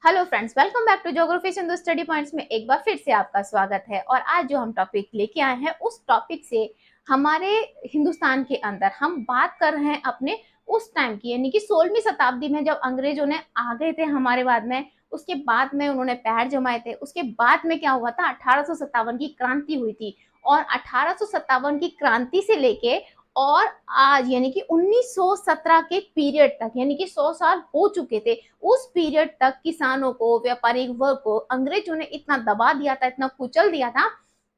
Hello friends, welcome back to geography Sindhu study points में एक बार फिर से आपका स्वागत है। और आज जो हम टॉपिक लेके आए हैं उस टॉपिक से हमारे हिंदुस्तान के अंदर हम बात कर रहे हैं अपने उस टाइम की, यानी कि 16वीं शताब्दी में जब अंग्रेजों ने आ गए थे हमारे बाद में। उसके बाद में उन्होंने पैर जमाए थे। उसके बाद में क्या हुआ था, 1857 की क्रांति हुई थी। और 1857 की क्रांति से लेके और आज यानी कि 1917 के पीरियड तक, यानी कि 100 साल हो चुके थे। उस पीरियड तक किसानों को, व्यापारिक वर्ग को अंग्रेजों ने इतना दबा दिया था, इतना कुचल दिया था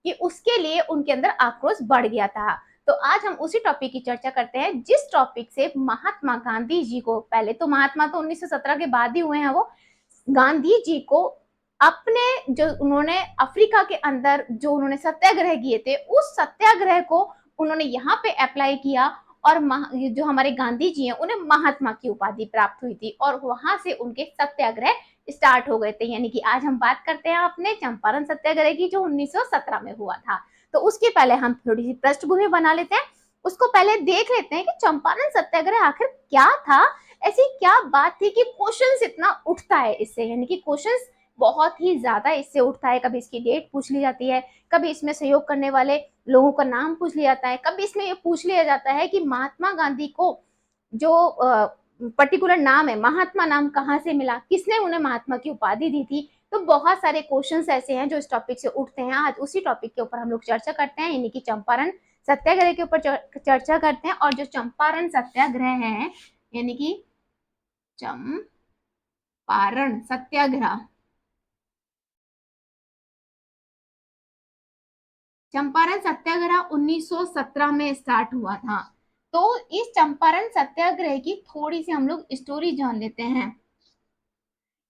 कि उसके लिए उनके अंदर आक्रोश बढ़ गया था। तो आज हम उसी टॉपिक की चर्चा करते हैं जिस टॉपिक से महात्मा गांधी जी को, पहले तो महात्मा तो 1917 के बाद ही हुए हैं, वो गांधी जी को अपने जो उन्होंने अफ्रीका के अंदर जो उन्होंने सत्याग्रह किए थे, उस सत्याग्रह को उन्होंने यहाँ पे अप्लाई किया। और जो हमारे गांधी जी हैं उन्हें महात्मा की उपाधि प्राप्त हुई थी और वहां से उनके सत्याग्रह स्टार्ट हो गए थे। यानी कि आज हम बात करते हैं अपने चंपारण सत्याग्रह की जो 1917 में हुआ था। तो उसके पहले हम थोड़ी सी पृष्ठभूमि बना लेते हैं। उसको पहले देख लेते हैं कि चंपारण सत्याग्रह आखिर क्या था, ऐसी क्या बात थी कि क्वेश्चंस इतना उठता है इससे, यानी कि क्वेश्चंस बहुत ही ज्यादा इससे उठता है। कभी इसकी डेट पूछ ली जाती है, कभी इसमें सहयोग करने वाले लोगों का नाम पूछ लिया जाता है, कभी इसमें ये पूछ लिया जाता है कि महात्मा गांधी को जो पर्टिकुलर नाम है, महात्मा नाम कहाँ से मिला, किसने उन्हें महात्मा की उपाधि दी थी। तो बहुत सारे क्वेश्चंस ऐसे हैं जो इस टॉपिक से उठते हैं। आज उसी टॉपिक के ऊपर हम लोग चर्चा करते हैं, यानी कि चंपारण सत्याग्रह के ऊपर चर्चा करते हैं। और जो चंपारण सत्याग्रह है, यानी कि चंपारण सत्याग्रह, चंपारण सत्याग्रह 1917 में स्टार्ट हुआ था। तो इस चंपारण सत्याग्रह की थोड़ी सी हम लोग स्टोरी जान लेते हैं।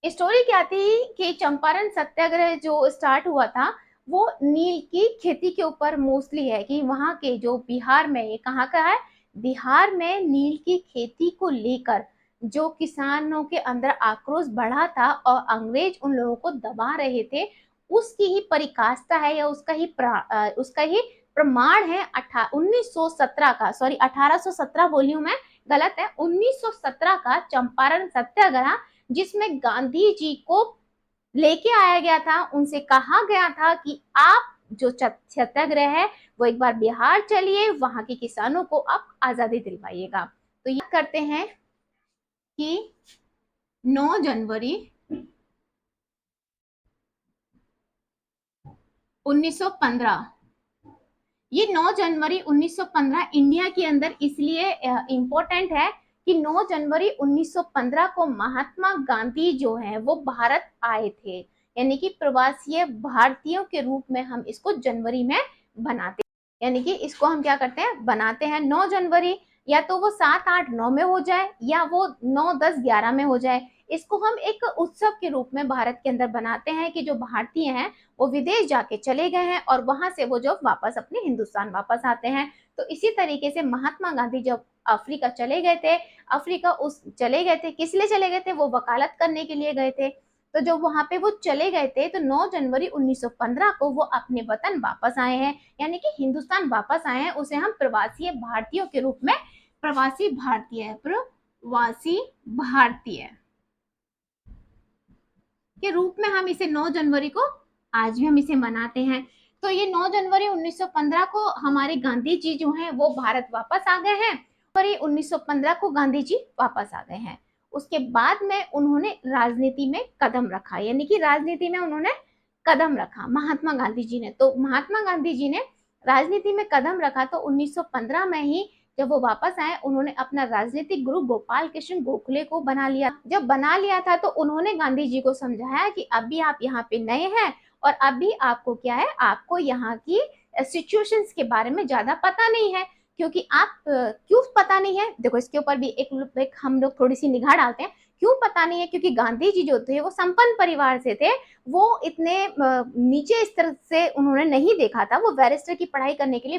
स्टोरी क्या थी कि चंपारण सत्याग्रह जो स्टार्ट हुआ था वो नील की खेती के ऊपर मोस्टली है। कि वहां के जो बिहार में, ये कहाँ का है, बिहार में नील की खेती को लेकर जो किसानों के अंदर आक्रोश बढ़ा था और अंग्रेज उन लोगों को दबा रहे थे, उसकी ही परिकाष्ठा है या उसका ही प्रमाण है 1917 का, सॉरी 1817 बोली हूं मैं, गलत है, 1917 का चंपारण सत्याग्रह, जिसमें गांधी जी को लेके आया गया था। उनसे कहा गया था कि आप जो सत्याग्रह है वो एक बार बिहार चलिए, वहां के किसानों को आप आजादी दिलवाइएगा। तो याद करते हैं कि 9 जनवरी 1915, ये 9 जनवरी 1915 इंडिया के अंदर इसलिए इंपॉर्टेंट है कि 9 जनवरी 1915 को महात्मा गांधी जो है वो भारत आए थे। यानी कि प्रवासी भारतीयों के रूप में हम इसको जनवरी में बनाते हैं। यानी कि इसको हम क्या करते हैं, बनाते हैं 9 जनवरी। या तो वो 7, 8, 9 में हो जाए या वो 9, 10, 11 में हो जाए। इसको हम एक उत्सव के रूप में भारत के अंदर बनाते हैं कि जो भारतीय हैं वो विदेश जाके चले गए हैं और वहां से वो जो वापस अपने हिंदुस्तान वापस आते हैं। तो इसी तरीके से महात्मा गांधी जब अफ्रीका चले गए थे, अफ्रीका उस चले गए थे, किस लिए चले गए थे, वो वकालत करने के लिए गए थे। तो जब वहां पे वो चले गए थे तो 9 जनवरी 1915 को वो अपने वतन वापस आए हैं, यानी कि हिंदुस्तान वापस आए हैं। उसे हम प्रवासी भारतीयों के रूप में, प्रवासी भारतीय के रूप में हम इसे 9 जनवरी को आज भी हम इसे मनाते हैं। तो ये 9 जनवरी 1915 को हमारे गांधी जी जो हैं वो भारत वापस आ गए हैं। और ये 1915 को गांधी जी वापस आ गए हैं। उसके बाद में उन्होंने राजनीति में कदम रखा, यानी कि राजनीति में उन्होंने कदम रखा महात्मा गांधी जी ने। तो महात्मा गांधी जी ने राजनीति में कदम रखा तो 1915 में ही जब वो वापस आए, उन्होंने अपना राजनीतिक गुरु गोपाल कृष्ण गोखले को बना लिया। जब बना लिया था तो उन्होंने गांधी जी को समझाया कि अभी आप यहाँ पे नए हैं और अभी आपको क्या है, आपको यहाँ की सिचुएशंस के बारे में ज्यादा पता नहीं है। क्योंकि आप क्यों पता नहीं है, देखो इसके ऊपर भी एक हम लोग थोड़ी सी निगाह डालते हैं। क्यों पता नहीं है, क्योंकि गांधी जी जो थे वो संपन्न परिवार से थे। वो इतने नीचे स्तर से उन्होंने नहीं देखा था। वो बैरिस्टर की पढ़ाई करने के लिए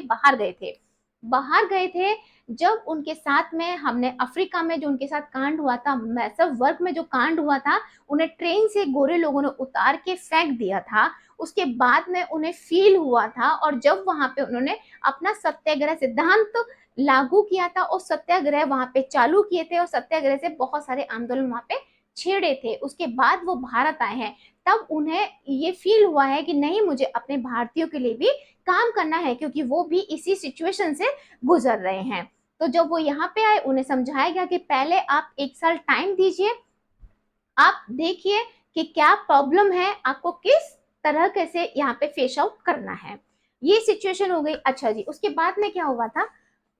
बाहर गए थे। जब उनके साथ में हमने अफ्रीका में जो उनके साथ कांड हुआ था, मैसव वर्क में जो कांड हुआ था, उन्हें ट्रेन से गोरे लोगों ने उतार के फेंक दिया था। उसके बाद में उन्हें फील हुआ था और जब वहां पे उन्होंने अपना सत्याग्रह सिद्धांत लागू किया था और सत्याग्रह वहां पे चालू किए थे और सत्याग्रह से बहुत सारे आंदोलन वहां पे छेड़े थे, उसके बाद वो भारत आए हैं, तब उन्हें ये फील हुआ है कि नहीं, मुझे अपने भारतीयों के लिए भी काम करना है, क्योंकि वो भी इसी सिचुएशन से गुजर रहे हैं। तो जब वो यहाँ पे आए, उन्हें समझाया गया कि पहले आप 1 साल टाइम दीजिए, आप देखिए कि क्या प्रॉब्लम है, आपको किस तरह कैसे यहाँ पे फेस आउट करना है। ये सिचुएशन हो गई। अच्छा जी, उसके बाद में क्या हुआ था,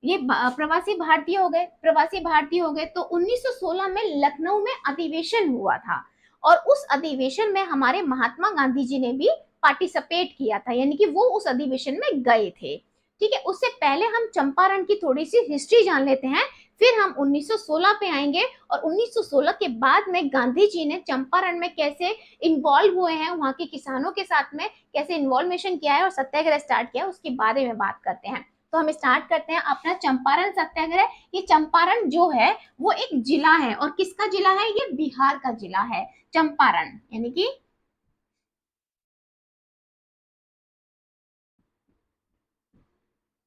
ये प्रवासी भारतीय हो गए, प्रवासी भारतीय हो गए, तो 1916 में लखनऊ में अधिवेशन हुआ था, और उस अधिवेशन में हमारे महात्मा गांधी जी ने भी पार्टिसिपेट किया था, यानी कि वो उस अधिवेशन में गए थे। ठीक है, उससे पहले हम चंपारण की थोड़ी सी हिस्ट्री जान लेते हैं, फिर हम 1916 पे आएंगे, और 1916 के बाद में गांधी जी ने चंपारण में कैसे इन्वॉल्व हुए हैं, वहां के किसानों के साथ में कैसे इन्वॉल्वेशन किया है और सत्याग्रह स्टार्ट किया है, उसके बारे में बात करते हैं। तो हम स्टार्ट करते हैं अपना चंपारण सत्याग्रह। ये चंपारण जो है वो एक जिला है, और किसका जिला है, ये बिहार का जिला है चंपारण, यानी कि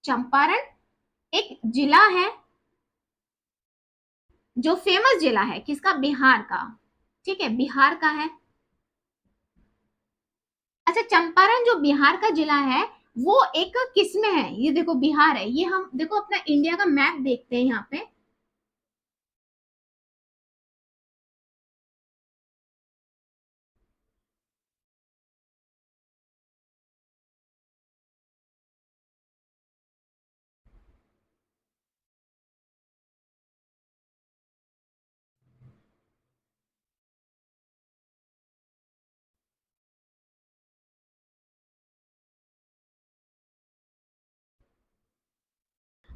चंपारण एक जिला है जो फेमस जिला है, किसका, बिहार का। ठीक है, बिहार का है। अच्छा, चंपारण जो बिहार का जिला है, वो एक किस में है, ये देखो बिहार है, ये हम देखो अपना इंडिया का मैप देखते हैं यहाँ पे।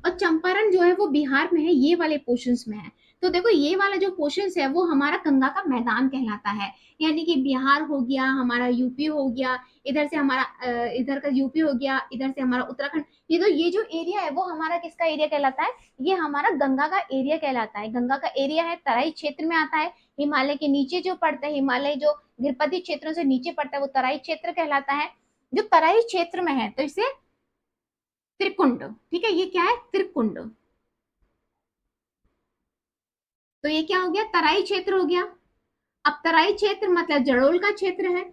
और चंपारण जो है वो बिहार में है, ये वाले पोर्शंस में है। तो देखो ये वाला जो पोर्शंस है वो हमारा गंगा का मैदान कहलाता है, यानी कि बिहार हो गया, हमारा यूपी हो गया, इधर से हमारा इधर का यूपी हो गया, इधर से हमारा उत्तराखंड। ये जो एरिया है वो हमारा किसका एरिया कहलाता है, ये हमारा गंगा का एरिया कहलाता है। गंगा का एरिया है, तराई क्षेत्र में आता है, हिमालय के नीचे जो पड़ता है, हिमालय जो गिरपति क्षेत्रों से नीचे पड़ता है वो तराई क्षेत्र कहलाता है। जो तराई क्षेत्र में है तो इसे त्रिकुंड, ठीक है, ये क्या है, त्रिकुंड। तो ये क्या हो गया, तराई क्षेत्र हो गया। अब तराई क्षेत्र मतलब जड़ोल का क्षेत्र है,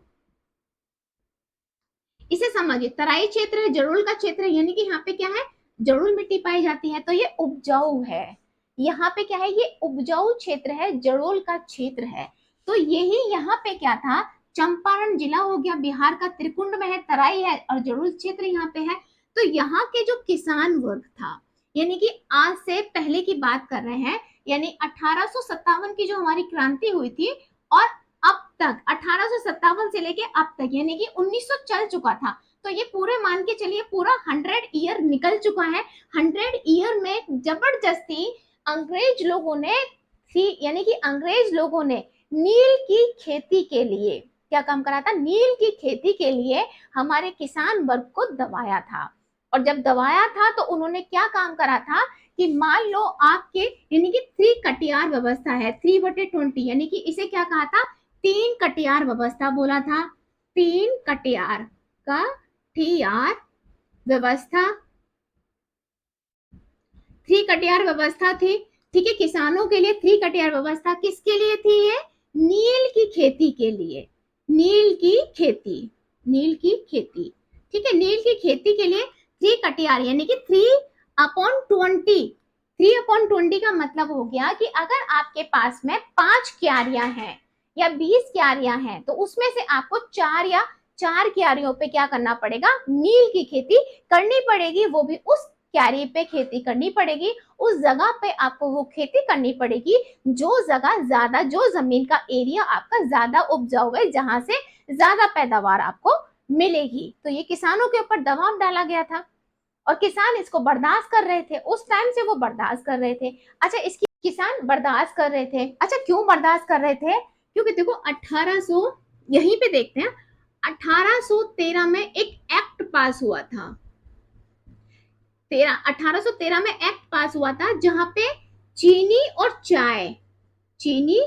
इसे समझिए, तराई क्षेत्र है, जड़ोल का क्षेत्र है, यानी कि यहाँ पे क्या है, जड़ोल मिट्टी पाई जाती है, तो ये उपजाऊ है। यहाँ पे क्या है, ये उपजाऊ क्षेत्र है, जड़ोल का क्षेत्र है। तो यही यहाँ पे क्या था, चंपारण जिला हो गया, बिहार का, त्रिकुंड में है, तराई है और जड़ोल क्षेत्र यहाँ पे है। तो यहाँ के जो किसान वर्ग था, यानी कि आज से पहले की बात कर रहे हैं, यानी 1857 की जो हमारी क्रांति हुई थी, और अब तक 1857 से लेके अब तक, यानी कि 1900 चल चुका था। तो ये पूरे मान के चलिए पूरा 100 ईयर निकल चुका है। 100 ईयर में जबरदस्ती अंग्रेज लोगों ने थी, यानी कि अंग्रेज लोगों ने नील की खेती के लिए क्या काम करा था, नील की खेती के लिए हमारे किसान वर्ग को दबाया था। और जब दबाया था तो उन्होंने क्या काम करा था कि मान लो आपके, यानी कि 3 कटियार व्यवस्था है, 3/20, यानी कि इसे क्या कहा था, 3 कटियार व्यवस्था बोला था। 3 कटियार का टीआर व्यवस्था, 3 कटियार व्यवस्था थी। ठीक है, किसानों के लिए 3 कटियार व्यवस्था, किसके लिए थी ये, नील की खेती के लिए, नील की खेती, नील की खेती। ठीक है, नील की खेती के लिए 3 कटियार, यानी कि 3/20। 3/20 का मतलब हो गया कि अगर आपके पास में 5 क्यारियां हैं या 20 क्यारियां हैं, तो उसमें से आपको 4 क्यारियों पे क्या करना पड़ेगा, नील की खेती करनी पड़ेगी, वो भी उस क्यारी पे खेती करनी पड़ेगी, उस जगह पे आपको वो खेती करनी पड़ेगी जो जगह ज्यादा, जो जमीन का एरिया आपका ज्यादा उपजाऊ है, जहां से ज्यादा पैदावार आपको मिलेगी। तो ये किसानों के ऊपर दबाव डाला गया था, और किसान इसको बर्दाश्त कर रहे थे, उस टाइम से वो बर्दाश्त कर रहे थे। अच्छा, इसकी किसान बर्दाश्त कर रहे थे, अच्छा क्यों बर्दाश्त कर रहे थे, क्योंकि देखो 1800, यहीं पे देखते हैं, 1813 में एक एक्ट पास हुआ था, 1813 में एक्ट पास हुआ था, जहां पे चीनी और चाय, चीनी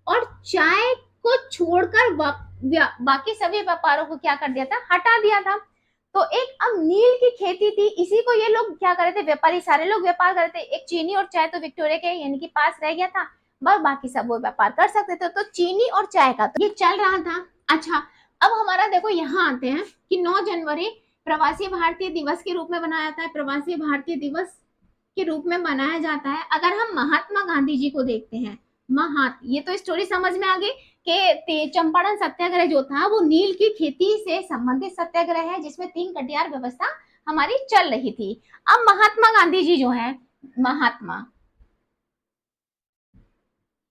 और चाय को छोड़कर बाकी सभी व्यापारों को क्या कर दिया था, हटा दिया था। तो एक अब नील की खेती थी, इसी को ये लोग क्या कर रहे थे, व्यापारी सारे लोग व्यापार कर रहे थे। एक चीनी और चाय तो विक्टोरिया के यानी कि पास रह गया था, बस बाकी सब वो व्यापार कर सकते थे। तो चीनी और चाय का तो ये चल रहा था। अच्छा, अब हमारा देखो यहाँ आते हैं कि 9 जनवरी प्रवासी भारतीय दिवस के रूप में बनाया जाता है, प्रवासी भारतीय दिवस के रूप में मनाया जाता है। अगर हम महात्मा गांधी जी को देखते हैं, ये तो स्टोरी समझ में आ गई कि चंपारण सत्याग्रह जो था वो नील की खेती से संबंधित सत्याग्रह है, जिसमें 3 कटियार व्यवस्था हमारी चल रही थी। अब महात्मा गांधी जी जो है,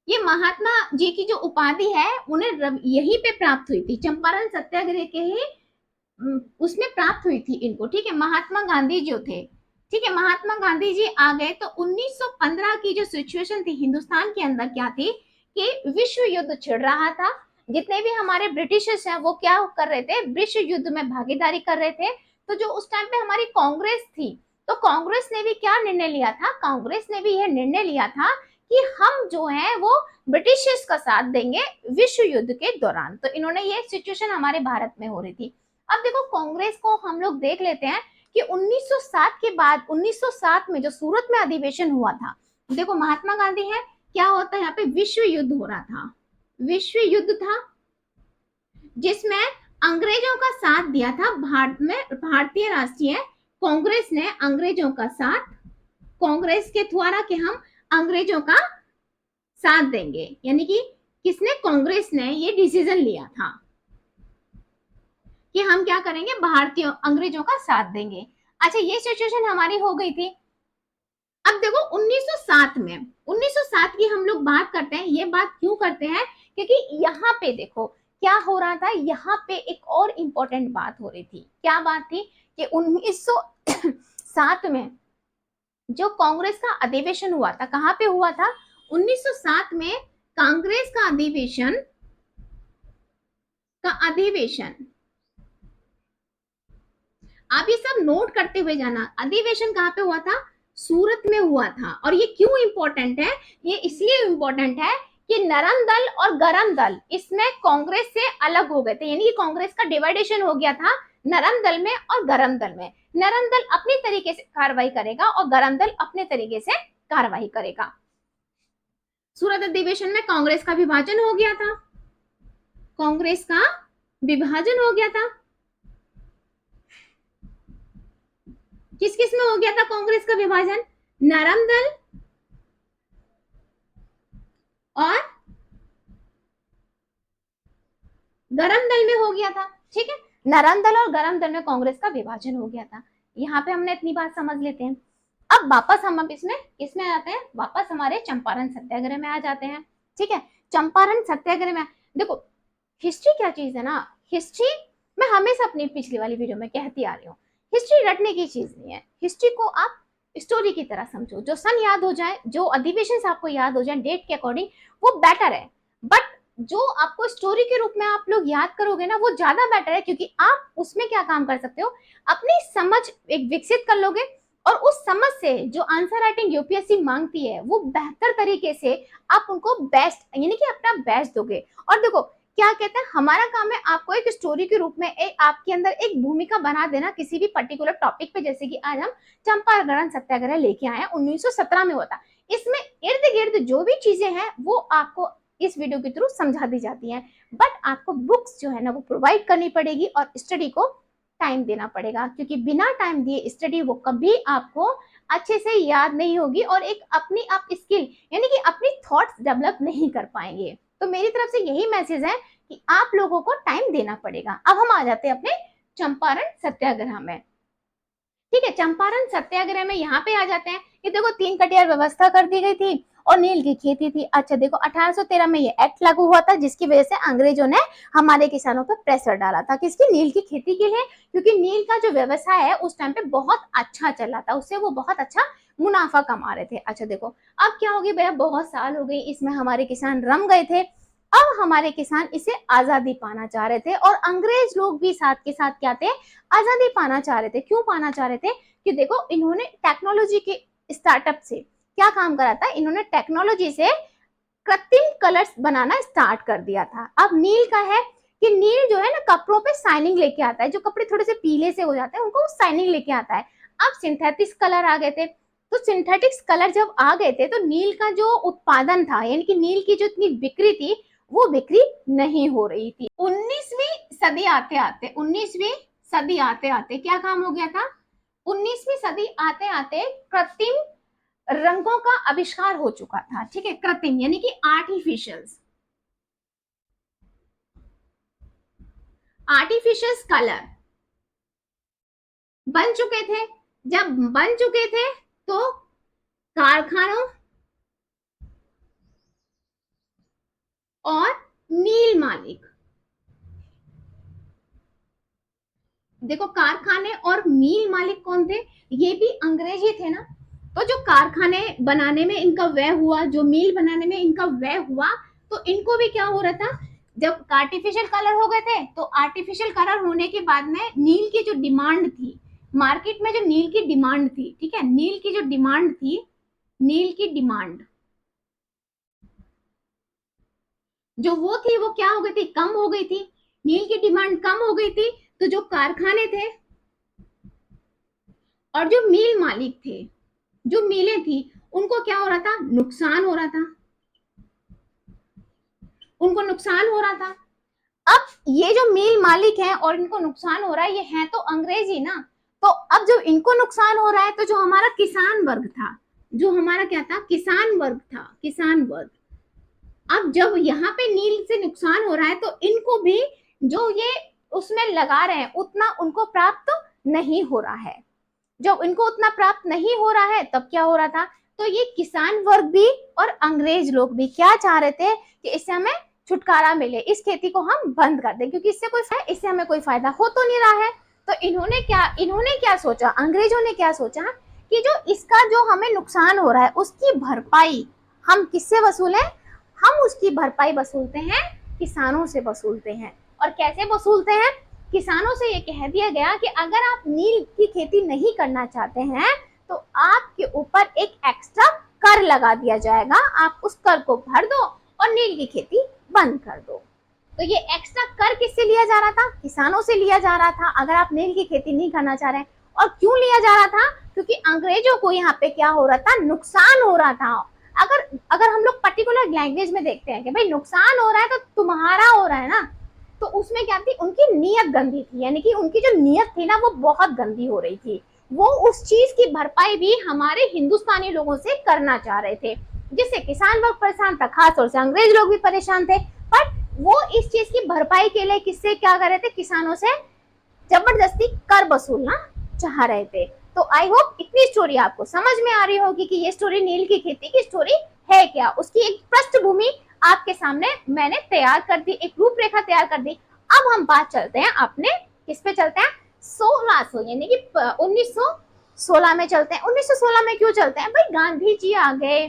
ये महात्मा जी की जो उपाधि है उन्हें यहीं पे प्राप्त हुई थी, चंपारण सत्याग्रह के ही उसमें प्राप्त हुई थी इनको। ठीक है, महात्मा गांधी जो थे, ठीक है, महात्मा गांधी जी आ गए तो 1915 की जो सिचुएशन थी हिंदुस्तान के अंदर क्या थी कि विश्व युद्ध छिड़ रहा था। जितने भी हमारे ब्रिटिशर्स हैं वो क्या कर रहे थे, विश्व युद्ध में भागीदारी कर रहे थे। तो जो उस टाइम पे हमारी कांग्रेस थी, तो कांग्रेस ने भी क्या निर्णय लिया था, कांग्रेस ने भी यह निर्णय लिया था कि हम जो है वो ब्रिटिशर्स का साथ देंगे विश्व युद्ध के दौरान। तो इन्होंने ये सिचुएशन हमारे भारत में हो रही थी। अब देखो कांग्रेस को हम लोग देख लेते हैं कि 1907 के बाद 1907 में जो सूरत में अधिवेशन हुआ था, देखो महात्मा गांधी है, क्या होता है यहाँ पे, विश्व युद्ध हो रहा था, विश्व युद्ध था जिसमें अंग्रेजों का साथ दिया था भारत में भारतीय राष्ट्रीय कांग्रेस ने अंग्रेजों का साथ, कांग्रेस के द्वारा कि हम अंग्रेजों का साथ देंगे, यानी कि किसने, कांग्रेस ने ये डिसीजन लिया था कि हम क्या करेंगे, भारतीय अंग्रेजों का साथ देंगे। अच्छा, ये सिचुएशन हमारी हो गई थी। अब देखो 1907 में, 1907 की हम लोग बात करते हैं, ये बात क्यों करते हैं, क्योंकि यहाँ पे देखो क्या हो रहा था, यहाँ पे एक और इंपॉर्टेंट बात हो रही थी। क्या बात थी कि 1907 में जो कांग्रेस का अधिवेशन हुआ था, कहाँ पे हुआ था, 1907 में कांग्रेस का अधिवेशन आप ये सब नोट करते हुए जाना। अधिवेशन कहाँ पे हुआ था, सूरत में हुआ था। और ये क्यों इंपॉर्टेंट है, ये इसलिए इंपॉर्टेंट है कि नरम दल और गरम दल इसमें कांग्रेस से अलग हो गए थे, यानी कि कांग्रेस का डिवाइडेशन हो गया था नरम दल में और गरम दल में। नरम दल अपनी तरीके से कार्रवाई करेगा और गरम दल अपने तरीके से कार्रवाई करेगा। सूरत अधिवेशन में कांग्रेस का विभाजन हो गया था, कांग्रेस का विभाजन हो गया था। किस किस में हो गया था कांग्रेस का विभाजन, नरम दल और गरम दल में हो गया था। ठीक है, नरम दल और गरम दल में कांग्रेस का विभाजन हो गया था। यहाँ पे हमने इतनी बात समझ लेते हैं। अब वापस हम इसमें आ जाते हैं, वापस हमारे चंपारण सत्याग्रह में आ जाते हैं। ठीक है, चंपारण सत्याग्रह में देखो हिस्ट्री क्या चीज है ना, हिस्ट्री मैं हमेशा अपनी पिछली वाली वीडियो में कहती आ रही हूँ, हिस्ट्री रटने की चीज नहीं है। हिस्ट्री को आप स्टोरी की तरह समझो, जो सन याद हो जाए, जो अधिवेशन आपको याद हो जाए डेट के अकॉर्डिंग, वो बेटर है। बट जो आपको स्टोरी के रूप में आप लोग याद करोगे ना, वो ज्यादा बेटर है, क्योंकि आप उसमें क्या काम कर सकते हो, अपनी समझ एक विकसित कर लोगे और उस समझ से जो आंसर राइटिंग यूपीएससी मांगती है वो बेहतर तरीके से आप उनको बेस्ट यानी कि अपना बेस्ट दोगे। और देखो क्या कहते हैं, हमारा काम है आपको एक स्टोरी के रूप में आपके अंदर एक भूमिका बना देना किसी भी पर्टिकुलर टॉपिक पे। जैसे कि आज हम चंपारण सत्याग्रह लेके आए हैं, 1917 में हुआ था। इसमें इर्द गिर्द जो भी चीजें हैं वो आपको इस वीडियो के थ्रू समझा दी जाती हैं, बट आपको बुक्स जो है ना वो प्रोवाइड करनी पड़ेगी और स्टडी को टाइम देना पड़ेगा, क्योंकि बिना टाइम दिए स्टडी वो कभी आपको अच्छे से याद नहीं होगी और एक अपनी आप स्किल यानी कि अपनी थॉट्स डेवलप नहीं कर पाएंगे। तो मेरी तरफ से यही मैसेज है कि आप लोगों को टाइम देना पड़ेगा। अब हम आ जाते हैं अपने चंपारण सत्याग्रह में। ठीक है, चंपारण सत्याग्रह में यहाँ पे आ जाते हैं कि देखो 3 कटियार व्यवस्था कर दी गई थी और नील की खेती थी। अच्छा देखो 1813 में ये एक्ट लागू हुआ था, जिसकी वजह से अंग्रेजों ने हमारे किसानों पर प्रेशर डाला था, किसकी, नील की खेती के लिए, क्योंकि नील का जो व्यवसाय है उस टाइम पे बहुत अच्छा चल रहा था, उससे वो बहुत अच्छा मुनाफा कमा रहे थे। अच्छा देखो अब क्या होगी भैया, बहुत साल हो गई, इसमें हमारे किसान रम गए थे। अब हमारे किसान इसे आजादी पाना चाह रहे थे और अंग्रेज लोग भी साथ के साथ क्या थे, आजादी पाना चाह रहे थे। क्यों पाना चाह रहे थे, कि देखो इन्होंने टेक्नोलॉजी के स्टार्टअप से क्या काम करा था, इन्होंने टेक्नोलॉजी से कृत्रिम कलर्स बनाना स्टार्ट कर दिया था। अब नील का है कि नील जो है ना कपड़ों पे शाइनिंग लेके आता है, जो कपड़े थोड़े से पीले से हो जाते हैं उनको वो शाइनिंग लेके आता है। अब सिंथेटिक कलर आ गए थे, तो तो सिंथेटिक्स कलर जब आ गए थे तो नील का जो उत्पादन था, यानी कि नील की जो इतनी बिक्री थी, वो बिक्री नहीं हो रही थी। 19वीं सदी आते आते क्या काम हो गया था? 19वीं सदी आते आते कृत्रिम रंगों का आविष्कार हो चुका था। ठीक है, कृत्रिम यानी कि आर्टिफिशियल कलर बन चुके थे। जब बन चुके थे तो कारखानों और नील मालिक, देखो कारखाने और मील मालिक कौन थे? ये भी अंग्रेज ही थे ना। तो जो कारखाने बनाने में इनका व्यय हुआ, जो मील बनाने में इनका व्यय हुआ, तो इनको भी क्या हो रहा था? जब आर्टिफिशियल कलर हो गए थे तो आर्टिफिशियल कलर होने के बाद में नील की जो डिमांड थी मार्केट में, जो नील की डिमांड थी, ठीक है, नील की जो डिमांड थी, नील की डिमांड जो वो थी वो क्या हो गई थी? कम हो गई थी। नील की डिमांड कम हो गई थी, तो जो कारखाने थे और जो मील मालिक थे, जो मिलें थी, उनको क्या हो रहा था? नुकसान हो रहा था, उनको नुकसान हो रहा था। अब ये जो मिल मालिक हैं और इनको नुकसान हो रहा है, ये है तो अंग्रेज ही ना। तो अब जब इनको नुकसान हो रहा है तो जो हमारा किसान वर्ग था, जो हमारा क्या था? किसान वर्ग था, किसान वर्ग। अब जब यहाँ पे नील से नुकसान हो रहा है तो इनको भी जो ये उसमें लगा रहे हैं उतना उनको प्राप्त नहीं हो रहा है। जब इनको उतना प्राप्त नहीं हो रहा है तब क्या हो रहा था? तो ये किसान वर्ग भी और अंग्रेज लोग भी क्या चाह रहे थे कि इससे हमें छुटकारा मिले, इस खेती को हम बंद कर दें, क्योंकि इससे हमें कोई फायदा हो तो नहीं रहा है। तो इन्होंने क्या सोचा, अंग्रेजों ने क्या सोचा कि जो इसका जो हमें नुकसान हो रहा है उसकी भरपाई हम किससे वसूलें? हम उसकी भरपाई वसूलते हैं, किसानों से वसूलते हैं। और कैसे वसूलते हैं? किसानों से ये कह दिया गया कि अगर आप नील की खेती नहीं करना चाहते हैं तो आपके ऊपर एक एक्स्ट्रा कर लगा दिया जाएगा, आप उस कर को भर दो और नील की खेती बंद कर दो। तो ये एक्स्ट्रा कर किससे लिया जा रहा था? किसानों से लिया जा रहा था, अगर आप नील की खेती नहीं करना चाह रहे हैं। और क्यों लिया जा रहा था? क्योंकि अंग्रेजों को यहाँ पे क्या हो रहा था? नुकसान हो रहा था। अगर अगर हम लोग पर्टिकुलर लैंग्वेज में देखते हैं कि भाई नुकसान हो रहा है तो तुम्हारा हो रहा है ना, तो उसमें क्या थी? उनकी नीयत गंदी थी, यानी कि उनकी जो नीयत थी ना वो बहुत गंदी हो रही थी। वो उस चीज की भरपाई भी हमारे हिंदुस्तानी लोगों से करना चाह रहे थे, जिससे किसान वर्ग परेशान था, खासतौर से अंग्रेज लोग भी परेशान थे। बट वो इस चीज की भरपाई के लिए किससे क्या कर रहे थे? किसानों से जबरदस्ती कर वसूलना चाह रहे थे। तो आई होप इतनी स्टोरी आपको समझ में आ रही होगी कि ये स्टोरी नील की खेती की स्टोरी है क्या, उसकी एक पृष्ठभूमि आपके सामने मैंने तैयार कर दी, एक रूपरेखा तैयार कर दी। अब हम बात चलते हैं अपने किस पे चलते हैं? 1600 यानी कि 1916 में चलते हैं। 1916 में क्यों चलते हैं भाई? गांधी जी आ गए,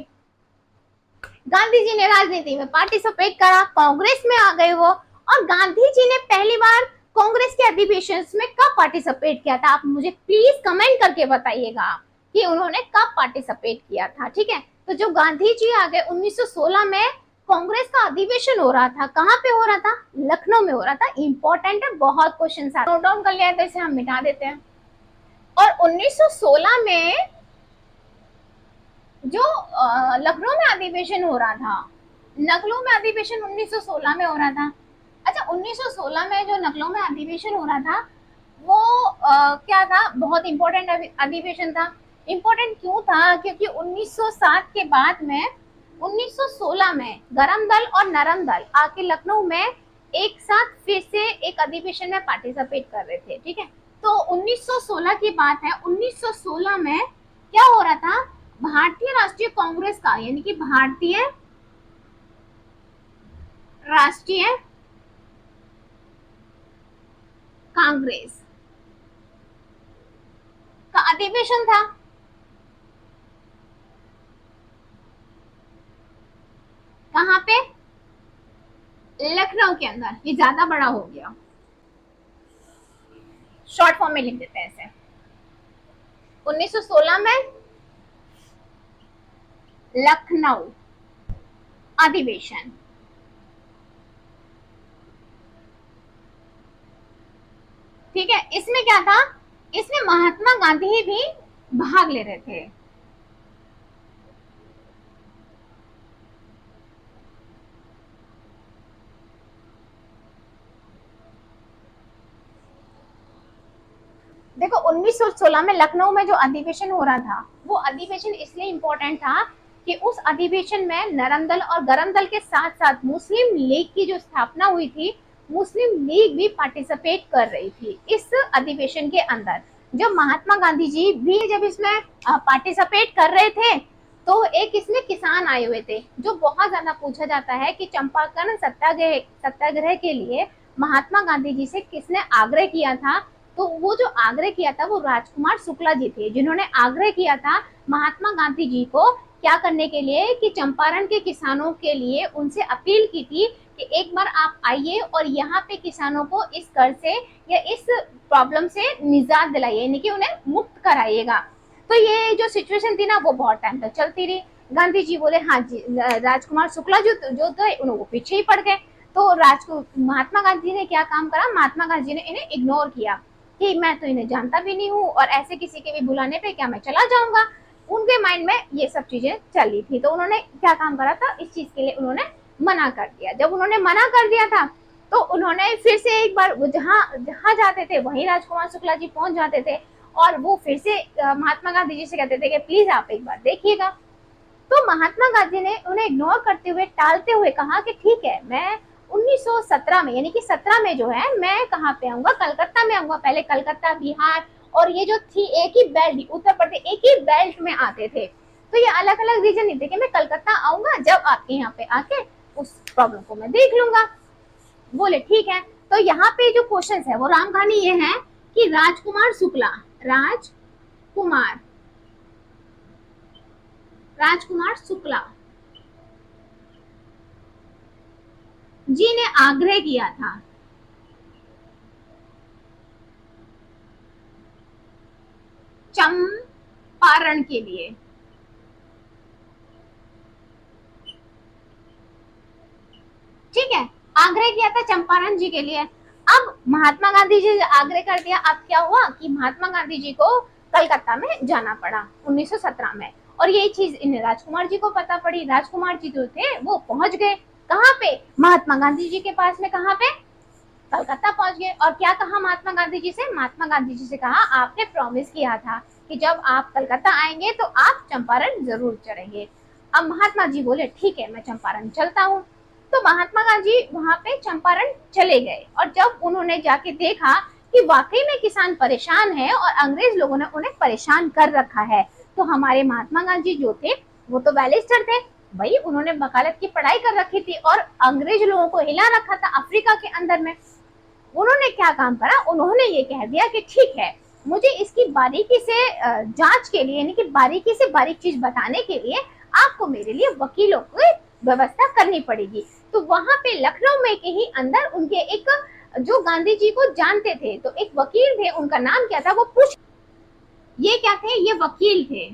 गांधी जी ने राजनीति में पार्टिसिपेट करा, कांग्रेस में आ गए वो। और गांधी जी ने पहली बार कांग्रेस के अधिवेशन में कब पार्टिसिपेट किया था? आप मुझे प्लीज कमेंट करके बताइएगा कि उन्होंने कब पार्टिसिपेट किया था। ठीक है, तो जो गांधी जी आ गए 1916 में, कांग्रेस का अधिवेशन हो रहा था, कहाँ पे हो रहा था? लखनऊ में हो रहा था। इंपॉर्टेंट है, बहुत क्वेश्चन नोट डाउन कर लिया, तो इसे हम मिटा देते हैं। और 1916 में जो लखनऊ में अधिवेशन हो रहा था, लखनऊ में अधिवेशन 1916 में हो रहा था। अच्छा, 1916 में जो लखनऊ में अधिवेशन हो रहा था वो क्या था? बहुत इंपॉर्टेंट अधिवेशन था। इंपॉर्टेंट क्यों था? क्योंकि 1907 के बाद में 1916 में गरम दल और नरम दल आके लखनऊ में एक साथ फिर से एक अधिवेशन में पार्टिसिपेट कर रहे थे। ठीक है, तो 1916 की बात है। 1916 में क्या हो रहा था? भारतीय राष्ट्रीय कांग्रेस का, यानी कि भारतीय राष्ट्रीय कांग्रेस का अधिवेशन था। कहाँ पे? लखनऊ के अंदर। ये ज्यादा बड़ा हो गया, शॉर्ट फॉर्म में लिख देते हैं इसे। 1916 में लखनऊ अधिवेशन। ठीक है, इसमें क्या था? इसमें महात्मा गांधी भी भाग ले रहे थे। देखो 1916 में लखनऊ में जो अधिवेशन हो रहा था, वो अधिवेशन इसलिए इम्पोर्टेंट था कि उस अधिवेशन में नरम दल और गरम दल के साथ साथ मुस्लिम लीग की जो स्थापना हुई थी, मुस्लिम लीग भी पार्टिसिपेट कर रही थी इस अधिवेशन के अंदर। जब महात्मा गांधी जी भी जब इसमें पार्टिसिपेट कर रहे थे, तो एक इसमें किसान आए हुए थे, जो बहुत ज्यादा पूछा जाता है कि चंपारण सत्याग्रह के लिए महात्मा गांधी जी से किसने आग्रह किया था। तो वो जो आग्रह किया था वो राजकुमार शुक्ला जी थे, जिन्होंने आग्रह किया था महात्मा गांधी जी को क्या करने के लिए कि चंपारण के किसानों के लिए उनसे अपील की थी कि एक बार आप आइए और यहाँ पे किसानों को इस कर से या इस प्रॉब्लम से निजात दिलाइए, यानी कि उन्हें मुक्त कराइएगा। तो ये जो सिचुएशन थी ना वो बहुत टाइम तक चलती रही। गांधी जी बोले हाँ जी, राजकुमार शुक्ला जो थे वो पीछे ही पड़ गए। तो महात्मा गांधी ने क्या काम करा, महात्मा गांधी ने इन्हें इग्नोर किया कि मैं तो इन्हें जानता भी नहीं हूँ और ऐसे किसी के भी बुलाने पे क्या मैं चला जाऊंगा। उनके माइंड में ये सब चीजें चली थी, तो उन्होंने क्या काम करा था, इस चीज के लिए उन्होंने मना कर दिया। जब उन्होंने मना कर दिया था तो उन्होंने फिर से एक बार जहाँ जहाँ जाते थे वहीं राजकुमार शुक्ला जी पहुंच जाते थे और वो फिर से महात्मा गांधी जी से कहते थे कि प्लीज आप एक बार देखिएगा। तो महात्मा गांधी ने उन्हें इग्नोर करते हुए, टालते हुए कहा कि ठीक है, मैं 1917 में, यानी कि 17 में जो है मैं कहाँ पे आऊंगा, कलकत्ता में आऊंगा। पहले कलकत्ता, बिहार और ये जो थी एक ही बेल्ट, उत्तर प्रदेश एक ही बेल्ट में आते थे। तो ये अलग अलग रीजन नहीं थे कि मैं कलकत्ता आऊंगा, जब आपके यहाँ पे आके उस प्रॉब्लम को मैं देख लूंगा। बोले ठीक है। तो यहाँ पे जो क्वेश्चन है वो राम कहानी ये है कि राजकुमार राजकुमार शुक्ला जी ने आग्रह किया था चंपारण के लिए। ठीक है, आग्रह किया था चंपारण जी के लिए। अब महात्मा गांधी जी ने आग्रह कर दिया, अब क्या हुआ कि महात्मा गांधी जी को कलकत्ता में जाना पड़ा 1917 में। और यही चीज इन राजकुमार जी को पता पड़ी। राजकुमार जी जो थे वो पहुंच गए कहाँ पे, महात्मा गांधी जी के पास में, कहाँ पे, कलकत्ता पहुंच गए। और क्या कहा महात्मा गांधी जी से, महात्मा गांधी जी से कहा आपने प्रॉमिस किया था कि जब आप कलकत्ता आएंगे तो आप चंपारण जरूर चढ़ेंगे। अब महात्मा जी बोले ठीक है, मैं चंपारण चलता हूँ। तो महात्मा गांधी वहां पे चंपारण चले गए और जब उन्होंने जाके देखा कि वाकई में किसान परेशान है और अंग्रेज लोगों ने उन्हें परेशान कर रखा है, तो हमारे महात्मा गांधी जो थे वो तो बैरिस्टर थे भाई, उन्होंने वकालत की पढ़ाई कर रखी थी और अंग्रेज लोगों को हिला रखा था अफ्रीका के अंदर में। उन्होंने क्या काम करा, उन्होंने ये कह दिया कि ठीक है, मुझे इसकी बारीकी से जांच के लिए, यानी कि बारीकी से बारीक चीज बताने के लिए आपको मेरे लिए वकीलों की व्यवस्था करनी पड़ेगी। तो वहां पे लखनऊ में के ही अंदर उनके एक जो गांधी जी को जानते थे, तो एक वकील थे, उनका नाम क्या था वो पूछ, ये क्या थे, ये वकील थे।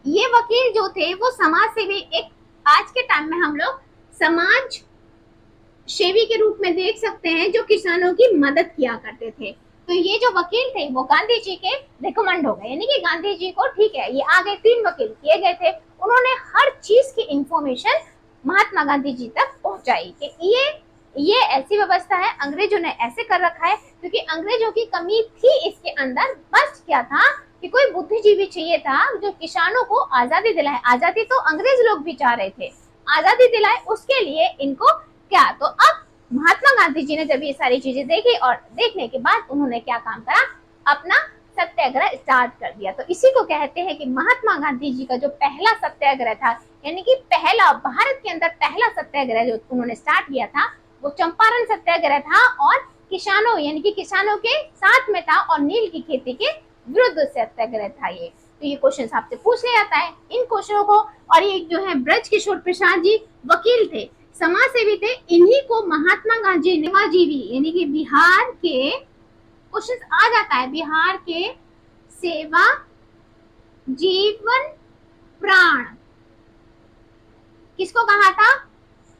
ये वकील जो थे वो समाज सेवी, एक आज के टाइम में हम लोग समाज सेवी के रूप में देख सकते हैं, जो किसानों की मदद किया करते थे। तो ये जो वकील थे वो गांधी जी के रिकमेंड हो गए, यानी कि गांधी जी को ठीक है, ये आगे 3 वकील किए गए थे, उन्होंने हर चीज की इंफॉर्मेशन महात्मा गांधी जी तक पहुंचाई कि ये ऐसी व्यवस्था है, अंग्रेजों ने ऐसे कर रखा है, क्योंकि अंग्रेजों की कमी थी इसके अंदर। बस क्या था कि कोई बुद्धिजीवी चाहिए था जो किसानों को आजादी दिलाए। आजादी तो अंग्रेज लोग भी चाह रहे थे, आजादी दिलाए, उसके लिए इनको क्या, तो अब महात्मा गांधी जी ने जब ये सारी चीजें देखी और देखने के बाद उन्होंने क्या काम करा, अपना सत्याग्रह स्टार्ट कर दिया। तो इसी को कहते हैं कि महात्मा गांधी जी का जो पहला सत्याग्रह था, यानी कि पहला भारत के अंदर पहला सत्याग्रह जो उन्होंने स्टार्ट किया था वो चंपारण सत्याग्रह था और किसानों, यानी कि किसानों के साथ में था और नील की खेती के विरुद्ध सत्याग्रह था ये। तो ये क्वेश्चन आपसे पूछने जाता है इन क्वेश्चनों को। और ये जो है ब्रज किशोर प्रसाद जी वकील थे, समाज सेवी थे, इन्हीं को महात्मा गांधी सेवाजीवी, यानी कि बिहार के, क्वेश्चन आ जाता है, बिहार के सेवा जीवन प्राण किसको कहा था,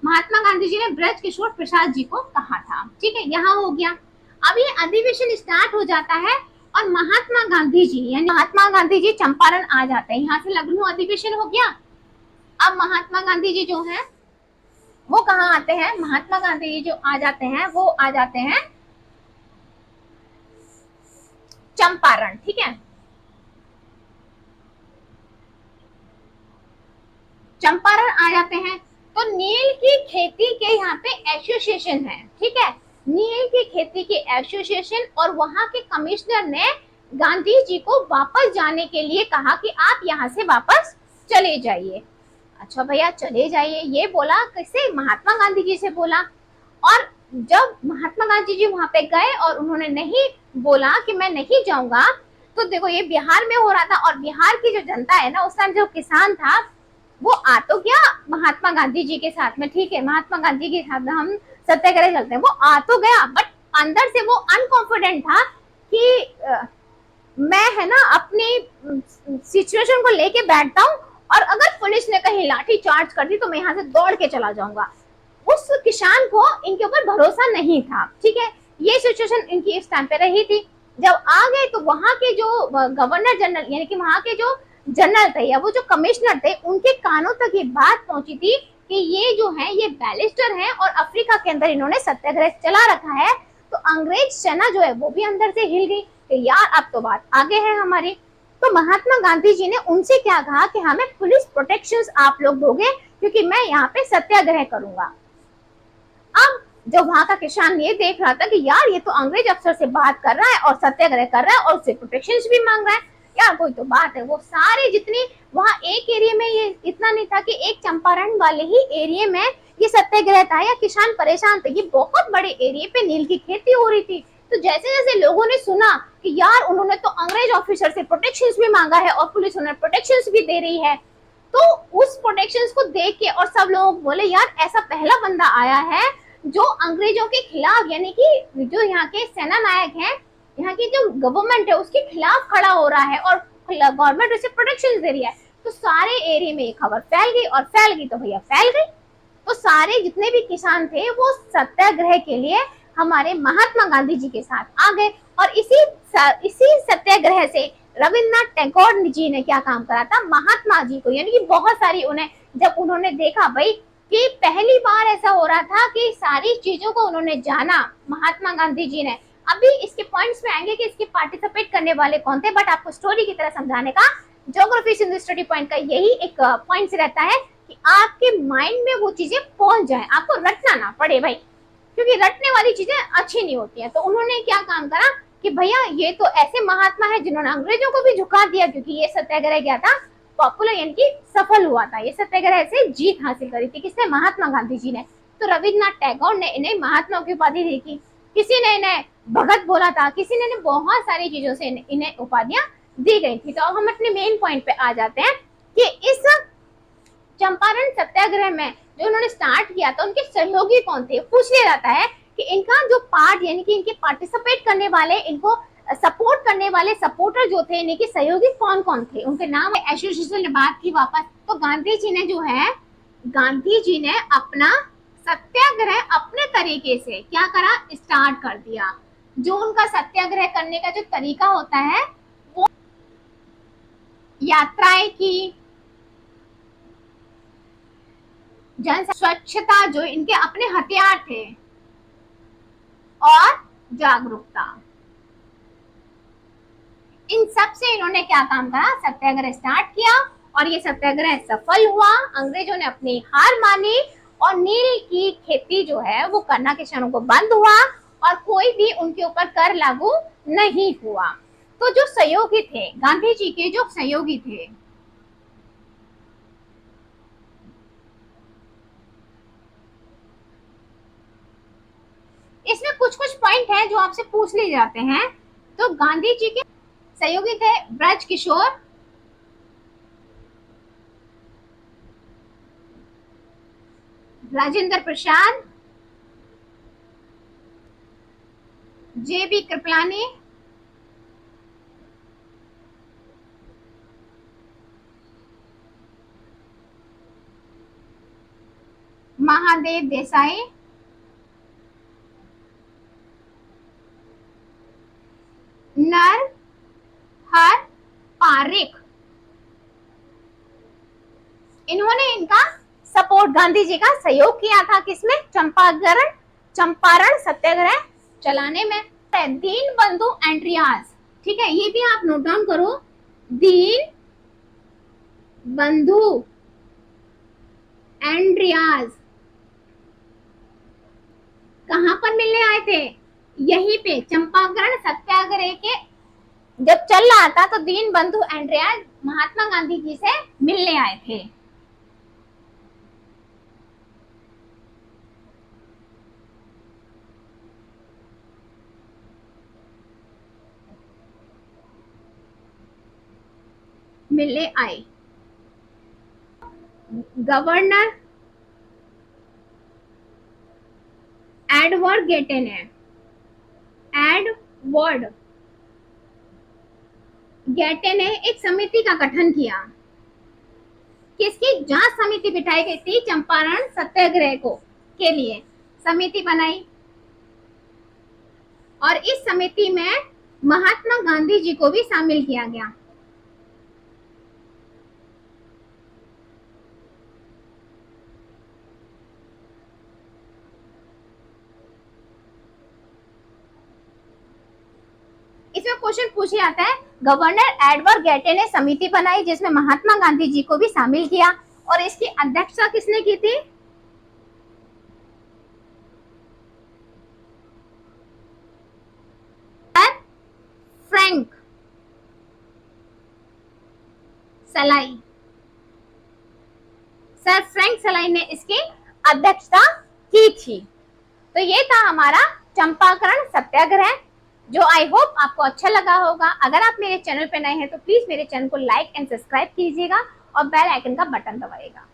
महात्मा गांधी जी ने ब्रज किशोर प्रसाद जी को कहा था। ठीक है, यहाँ हो गया। अब ये अधिवेशन स्टार्ट हो जाता है और महात्मा गांधी जी, यानी महात्मा गांधी जी चंपारण आ जाते हैं, यहाँ से लखनऊ अधिवेशन हो गया। अब महात्मा गांधी जी जो है वो कहाँ आते हैं, महात्मा गांधी जी जो आ जाते हैं वो आ जाते हैं चंपारण, ठीक है, चंपारण आ जाते हैं। तो नील की खेती के यहाँ पे एसोसिएशन है, ठीक है, नील की खेती की एसोसिएशन, और वहां के कमिश्नर ने गांधी जी को वापस जाने के लिए कहा कि आप यहाँ से वापस चले जाइए। अच्छा भैया चले जाइए, ये बोला किसे? महात्मा गांधी जी से बोला। और जब महात्मा गांधी जी वहां पे गए और उन्होंने नहीं बोला कि मैं नहीं जाऊंगा, तो देखो ये बिहार में हो रहा था, और बिहार की जो जनता है ना, उस टाइम जो किसान था वो आ तो गया महात्मा गांधी जी के साथ में, ठीक है, महात्मा गांधी के साथ में हम सत्याग्रह चलते हैं, वो आ तो गया, बट अंदर से वो अनकॉन्फिडेंट था कि मैं है ना अपनी सिचुएशन को लेके बैठता हूँ, और अगर पुलिस ने कहीं लाठी चार्ज कर दी तो मैं यहाँ से दौड़ के चला जाऊंगा। उस किसान को इनके ऊपर भरोसा नहीं था, ठीक है, ये सिचुएशन इनकी इस टाइम पे रही थी। जब आ गए तो वहां के जो गवर्नर जनरल यानी कि वहां के जो जनरल थे या वो जो कमिश्नर थे, उनके कानों तक ये बात पहुंची थी कि ये जो है ये बैरिस्टर है और अफ्रीका के अंदर इन्होंने सत्याग्रह चला रखा है। तो अंग्रेज सेना जो है वो भी अंदर से हिल गई कि यार अब तो बात आगे है हमारी। तो महात्मा गांधी जी ने उनसे क्या कहा कि हमें पुलिस प्रोटेक्शन आप लोग दोगे, क्योंकि मैं यहाँ पे सत्याग्रह करूंगा। अब जो वहां का किसान ये देख रहा था कि यार ये तो अंग्रेज अफसर से बात कर रहा है और सत्याग्रह कर रहा है और उससे प्रोटेक्शन भी मांग रहा है, यार कोई तो बात है। वो सारे जितनी वहां एक एरिया में, ये इतना नहीं था कि एक चंपारण वाले ही एरिया में ये सत्याग्रह था या किसान परेशान थे, ये बहुत बड़े एरिया पे नील की खेती हो रही थी। तो जैसे जैसे लोगों ने सुना कि यार उन्होंने तो अंग्रेज ऑफिसर से प्रोटेक्शन भी मांगा है और पुलिस उन्हें प्रोटेक्शन भी दे रही है, तो उस प्रोटेक्शन को देख के और सब लोग बोले यार ऐसा पहला बंदा आया है जो अंग्रेजों के खिलाफ, यानी कि जो यहाँ के सेना नायक हैं, यहाँ की जो गवर्नमेंट है उसके खिलाफ खड़ा हो रहा है और गवर्नमेंट उसे प्रोटेक्शन दे रही है। तो सारे एरिया में ये खबर फैल गई, और फैल गई तो भैया फैल गई। तो सारे जितने भी किसान थे वो सत्याग्रह के लिए हमारे महात्मा गांधी जी के साथ आ गए। और इसी सत्याग्रह से रविन्द्रनाथ टैगोर जी ने क्या काम करा था, महात्मा जी को, यानी कि बहुत सारी उन्हें, जब उन्होंने देखा भाई कि पहली बार ऐसा हो रहा था कि सारी चीजों को उन्होंने जाना महात्मा गांधी जी ने। अभी इसके पॉइंट्स में आएंगे कि इसके पार्टिसिपेट करने वाले कौन थे, बट आपको स्टोरी की तरह समझाने का ज्योग्राफी सिंधु स्टडी पॉइंट का यही एक पॉइंट रहता है कि आपके माइंड में वो चीजें पहुंच जाए, आपको रटना ना पड़े भाई, क्योंकि रटने वाली चीजें अच्छी नहीं होती है। तो उन्होंने क्या काम करा कि भैया ये तो ऐसे महात्मा है जिन्होंने अंग्रेजों को भी झुका दिया, क्योंकि ये सत्याग्रह क्या था, पॉपुलर यानी कि सफल हुआ था। ये सत्याग्रह से जीत हासिल करी थी किसने, महात्मा गांधी जी ने। तो रविन्द्रनाथ टैगोर ने इन्हें महात्मा की उपाधि दी थी, किसी ने इन्हें भगत बोला था, किसी ने बहुत सारी चीजों से इन्हें उपाधियां दी गई थी। तो अब हम अपने मेन पॉइंट पे आ जाते हैं कि इस चंपारण सत्याग्रह में जो उन्होंने स्टार्ट किया था उनके सहयोगी कौन थे। पूछ लिया जाता है कि इनका जो पार्ट यानी कि इनके पार्टिसिपेट करने वाले, इनको सपोर्ट करने वाले सपोर्टर जो थे, इनके सहयोगी कौन कौन थे, उनके नाम। एसोसिएशन ने बात की वापस, तो गांधी जी ने जो है, गांधी जी ने अपना सत्याग्रह अपने तरीके से क्या करा, स्टार्ट कर दिया। जो उनका सत्याग्रह करने का जो तरीका होता है वो यात्राएं की, जन स्वच्छता जो इनके अपने हथियार थे, और जागरूकता, इन सब से इन्होंने क्या काम करा, सत्याग्रह स्टार्ट किया। और ये सत्याग्रह सफल हुआ, अंग्रेजों ने अपनी हार मानी और नील की खेती जो है वो करना किसानों को बंद हुआ और कोई भी उनके ऊपर कर लागू नहीं हुआ। तो जो सहयोगी थे गांधी जी के, जो सहयोगी थे, इसमें कुछ कुछ पॉइंट है जो आपसे पूछ लिए जाते हैं। तो गांधी जी के सहयोगी थे ब्रज किशोर, राजेंद्र प्रसाद, जेबी कृपलानी, महादेव देसाई, नर हर पारिक। इन्होंने इनका सपोर्ट, गांधी जी का सहयोग किया था किसमें, चंपारण सत्याग्रह चलाने में। दीनबंधु एंड्रियास, ठीक है, ये भी आप नोट डाउन करो। दीन बंधु एंड रियाज कहां पर मिलने आए थे? यहीं पे चंपारण सत्याग्रह के जब चल रहा था तो दीन बंधु एंड रियाज महात्मा गांधी जी से मिलने आए थे। मिलने आए। गवर्नर एडवर्ड गेटे ने एडवर्ड गेटे ने एक समिति का गठन किया। किसकी जांच समिति बिठाई गई थी? चंपारण सत्याग्रह को के लिए समिति बनाई और इस समिति में महात्मा गांधी जी को भी शामिल किया गया। इसमें क्वेश्चन पूछे जाता है, गवर्नर एडवर्ड गेटे ने समिति बनाई जिसमें महात्मा गांधी जी को भी शामिल किया और इसकी अध्यक्षता किसने की थी? फ्रैंक सलाई। सर फ्रैंक सलाई ने इसकी अध्यक्षता की थी। तो ये था हमारा चंपारण सत्याग्रह, जो आई होप आपको अच्छा लगा होगा। अगर आप मेरे चैनल पे नए हैं तो प्लीज मेरे चैनल को लाइक एंड सब्सक्राइब कीजिएगा और बेल आइकन का बटन दबाइएगा।